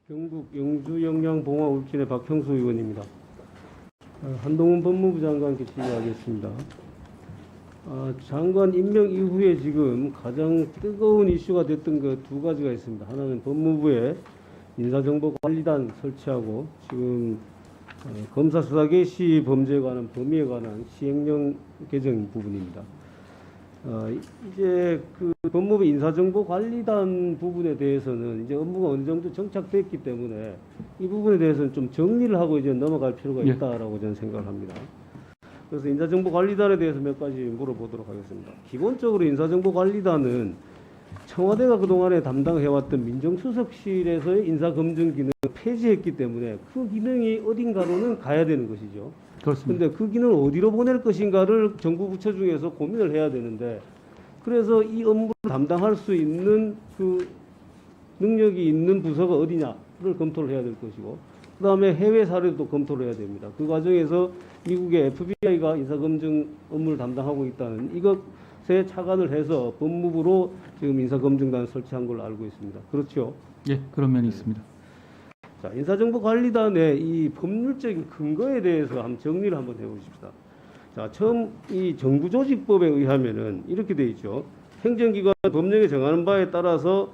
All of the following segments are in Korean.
경북 영주 영양 봉화 울진의 박형수 의원입니다. 한동훈 법무부 장관께 질의하겠습니다. 장관 임명 이후에 지금 가장 뜨거운 이슈가 됐던 그 두 가지가 있습니다. 하나는 법무부에 인사정보관리단 설치하고 지금 검사 수사 개시 범죄에 관한 범위에 관한 시행령 개정 부분입니다. 이제 그 법무부 인사정보관리단 부분에 대해서는 이제 업무가 어느 정도 정착됐기 때문에 이 부분에 대해서는 좀 정리를 하고 이제 넘어갈 필요가 있다라고 저는 생각을 합니다. 그래서 인사정보관리단에 대해서 몇 가지 물어보도록 하겠습니다. 기본적으로 인사정보관리단은 청와대가 그동안에 담당해왔던 민정수석실에서의 인사검증 기능을 폐지했기 때문에 그 기능이 어딘가로는 가야 되는 것이죠. 그렇습니다. 그런데 그 기능을 어디로 보낼 것인가를 정부 부처 중에서 고민을 해야 되는데, 그래서 이 업무를 담당할 수 있는 그 능력이 있는 부서가 어디냐를 검토를 해야 될 것이고, 그 다음에 해외 사례도 검토를 해야 됩니다. 그 과정에서 미국의 FBI가 인사검증 업무를 담당하고 있다는 이것에 착안을 해서 법무부로 지금 인사검증단을 설치한 걸로 알고 있습니다. 그렇죠? 예, 그런 면이 있습니다. 자, 인사정보관리단의 이 법률적인 근거에 대해서 한번 정리를 한번 해보십시다. 자, 처음 이 정부조직법에 의하면은 이렇게 돼 있죠. 행정기관 법령에 정하는 바에 따라서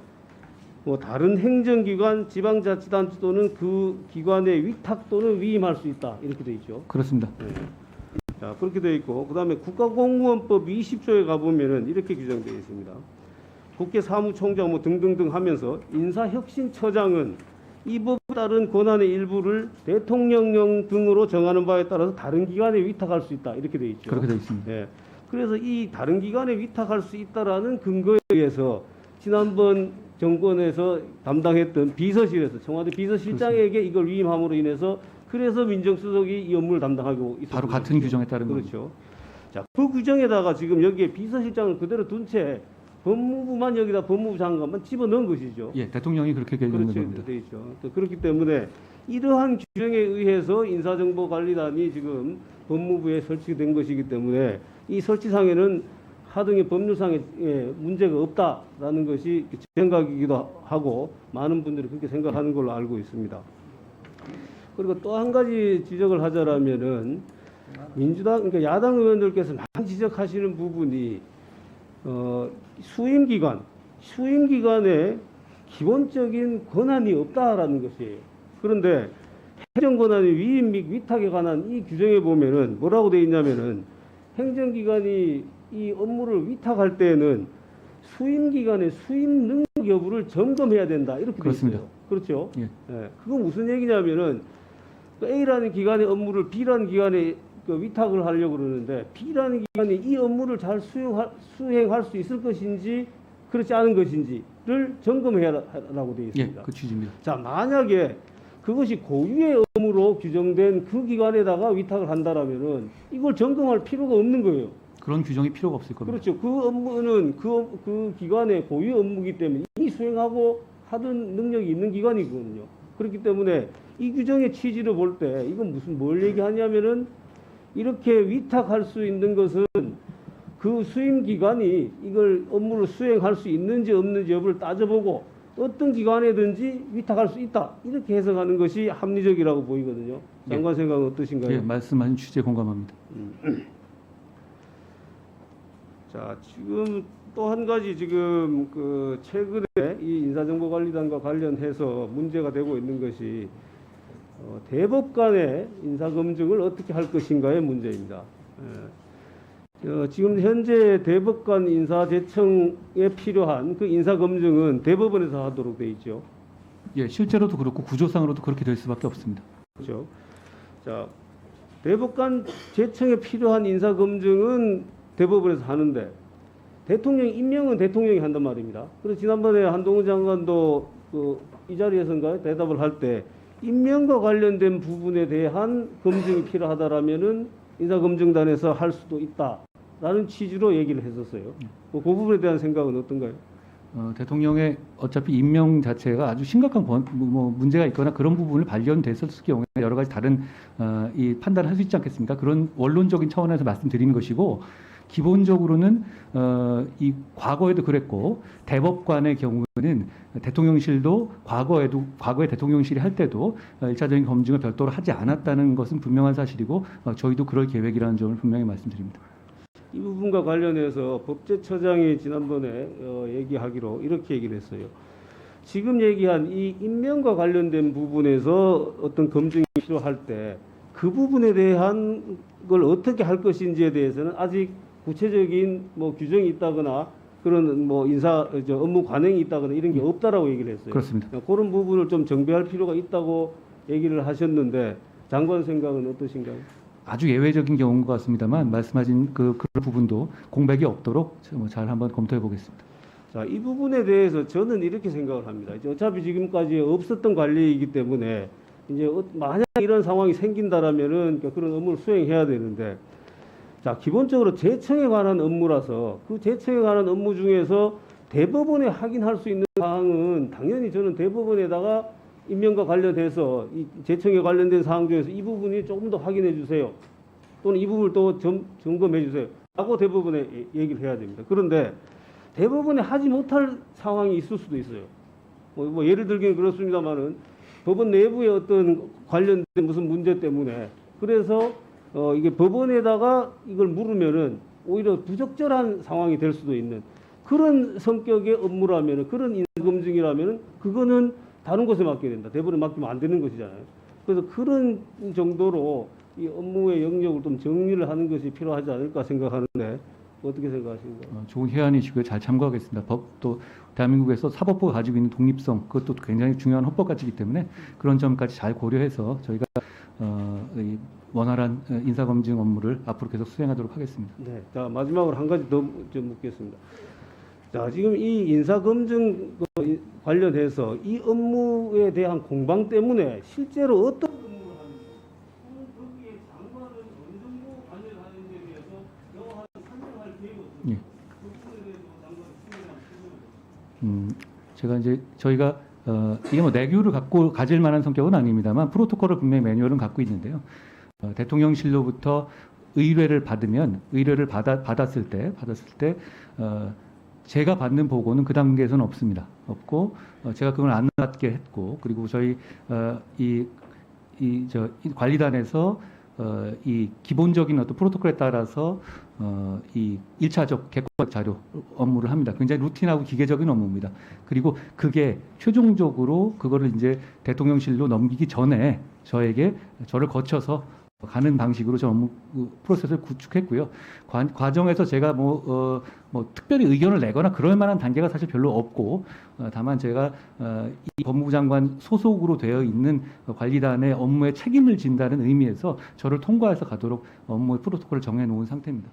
뭐 다른 행정기관, 지방자치단체 또는 그 기관의 위탁 또는 위임할 수 있다. 이렇게 돼 있죠. 그렇습니다. 네. 자, 그렇게 돼 있고, 그다음에 국가공무원법 20조에 가보면은 이렇게 규정되어 있습니다. 국회 사무총장 뭐 등등등 하면서 인사혁신처장은 이 법에 따른 권한의 일부를 대통령령 등으로 정하는 바에 따라서 다른 기관에 위탁할 수 있다. 이렇게 돼 있죠. 그렇게 되어 있습니다. 예. 그래서 이 다른 기관에 위탁할 수 있다라는 근거에 의해서 지난번 정권에서 담당했던 비서실에서 청와대 비서실장에게 이걸 위임함으로 인해서 그래서 민정수석이 이 업무를 담당하고 있었습니다. 바로 같은 규정에 따른 겁니다. 그렇죠. 자, 그 규정에다가 지금 여기에 비서실장을 그대로 둔 채 법무부만 여기다 법무부 장관만 집어넣은 것이죠. 예, 대통령이 그렇게 결정한 그렇죠. 겁니다. 돼 있죠. 또 그렇기 때문에 이러한 규정에 의해서 인사정보관리단이 지금 법무부에 설치된 것이기 때문에 이 설치상에는 하등의 법률상의 문제가 없다라는 것이 제 생각이기도 하고 많은 분들이 그렇게 생각하는 걸로 알고 있습니다. 그리고 또 한 가지 지적을 하자라면은 민주당, 그러니까 야당 의원들께서 많이 지적하시는 부분이 수임기관에 기본적인 권한이 없다라는 것이에요. 그런데 행정권한의 위임 및 위탁에 관한 이 규정에 보면은 뭐라고 되어 있냐면은 행정기관이 이 업무를 위탁할 때에는 수임기관의 수임 능력 여부를 점검해야 된다. 이렇게 되어 있어요. 그렇죠? 예. 예. 그건 무슨 얘기냐면은 A라는 기관의 업무를 B라는 기관에 위탁을 하려고 그러는데 B라는 기관이 이 업무를 잘 수행할 수 있을 것인지 그렇지 않은 것인지를 점검해라라고 되어 예, 있습니다. 그 취지입니다. 자, 만약에 그것이 고유의 업무로 규정된 그 기관에다가 위탁을 한다라면은 이걸 점검할 필요가 없는 거예요. 그런 규정이 필요가 없을 겁니다. 그렇죠. 그 업무는 그 기관의 고유 업무이기 때문에 이미 수행하고 하던 능력이 있는 기관이거든요. 그렇기 때문에 이 규정의 취지를 볼 때 이건 뭘 얘기하냐면은 이렇게 위탁할 수 있는 것은 그 수임 기관이 이걸 업무를 수행할 수 있는지 없는지 여부를 따져보고 어떤 기관에든지 위탁할 수 있다. 이렇게 해석하는 것이 합리적이라고 보이거든요. 장관 생각은 어떠신가요? 예, 말씀하신 취지에 공감합니다. 자, 지금 또 한 가지 지금 그 최근에 이 인사정보관리단과 관련해서 문제가 되고 있는 것이 대법관의 인사검증을 어떻게 할 것인가의 문제입니다. 지금 현재 대법관 인사제청에 필요한 그 인사검증은 대법원에서 하도록 돼 있죠. 예, 실제로도 그렇고 구조상으로도 그렇게 될 수밖에 없습니다. 그렇죠. 자, 대법관 제청에 필요한 인사검증은 대법원에서 하는데 대통령 임명은 대통령이 한단 말입니다. 그래서 지난번에 한동훈 장관도 이 자리에서인가요? 대답을 할 때 임명과 관련된 부분에 대한 검증이 필요하다라면은 인사검증단에서 할 수도 있다라는 취지로 얘기를 했었어요. 그 부분에 대한 생각은 어떤가요? 대통령의 어차피 임명 자체가 아주 심각한 문제가 있거나 그런 부분을 발견됐을 경우에 여러 가지 다른 이 판단을 할 수 있지 않겠습니까? 그런 원론적인 차원에서 말씀드리는 것이고, 기본적으로는 이 과거에도 그랬고 대법관의 경우에는 대통령실도 과거에 대통령실이 할 때도 1차적인 검증을 별도로 하지 않았다는 것은 분명한 사실이고 저희도 그럴 계획이라는 점을 분명히 말씀드립니다. 이 부분과 관련해서 법제처장이 지난번에 얘기하기로 이렇게 얘기를 했어요. 지금 얘기한 이 임명과 관련된 부분에서 어떤 검증이 필요할 때 그 부분에 대한 걸 어떻게 할 것인지에 대해서는 아직 구체적인 뭐 규정이 있다거나 그런 뭐 업무 관행이 있다거나 이런 게 없다라고 얘기를 했어요. 그렇습니다. 그런 부분을 좀 정비할 필요가 있다고 얘기를 하셨는데 장관 생각은 어떠신가요? 아주 예외적인 경우인 것 같습니다만 말씀하신 그런 부분도 공백이 없도록 잘 한번 검토해 보겠습니다. 자, 이 부분에 대해서 저는 이렇게 생각을 합니다. 이제 어차피 지금까지 없었던 관리이기 때문에 이제 만약 이런 상황이 생긴다라면은 그런 업무를 수행해야 되는데, 자, 기본적으로 재청에 관한 업무라서 그 재청에 관한 업무 중에서 대법원에 확인할 수 있는 사항은 당연히 저는 대법원에다가 임명과 관련해서 이 재청에 관련된 사항 중에서 이 부분이 조금 더 확인해 주세요. 또는 이 부분을 또 점검해 주세요. 라고 대법원에 얘기를 해야 됩니다. 그런데 대법원에 하지 못할 상황이 있을 수도 있어요. 뭐 예를 들기는 그렇습니다만은 법원 내부의 어떤 관련된 무슨 문제 때문에 그래서 이게 법원에다가 이걸 물으면은 오히려 부적절한 상황이 될 수도 있는 그런 성격의 업무라면은 그런 인사검증이라면은 그거는 다른 곳에 맡겨야 된다. 대법원에 맡기면 안 되는 것이잖아요. 그래서 그런 정도로 이 업무의 영역을 좀 정리를 하는 것이 필요하지 않을까 생각하는데 어떻게 생각하십니까? 좋은 해안이시고요. 잘 참고하겠습니다. 또 대한민국에서 사법부가 가지고 있는 독립성 그것도 굉장히 중요한 헌법 가치이기 때문에 그런 점까지 잘 고려해서 저희가 이 원활한 인사검증 업무를 앞으로 계속 수행하도록 하겠습니다. 네. 자, 마지막으로 한 가지 더 좀 묻겠습니다. 자, 지금 이 인사검증 관련해서 이 업무에 대한 공방 때문에 실제로 어떤 업무를 하는지, 거기에 장관은 어느 정도 관여를 하는지에 대해서 명확하게 설명할 계획이 없습니다. 예. 그 부분에 대해서 장관이 설명을 해주세요. 제가 이제 저희가 이게 뭐 내규를 가질 만한 성격은 아닙니다만 프로토콜을 분명히 매뉴얼은 갖고 있는데요. 대통령실로부터 의뢰를 받았을 때 제가 받는 보고는 그 단계에서는 없습니다. 없고 제가 그걸 안 받게 했고 그리고 저희 이 관리단에서 이 기본적인 어떤 프로토콜에 따라서 이 1차적 객관적 자료 업무를 합니다. 굉장히 루틴하고 기계적인 업무입니다. 그리고 그게 최종적으로 그거를 이제 대통령실로 넘기기 전에 저를 거쳐서 가는 방식으로 저 업무 프로세스를 구축했고요. 과정에서 제가 뭐 특별히 의견을 내거나 그럴 만한 단계가 사실 별로 없고 다만 제가 이 법무부 장관 소속으로 되어 있는 관리단의 업무에 책임을 진다는 의미에서 저를 통과해서 가도록 업무의 프로토콜을 정해 놓은 상태입니다.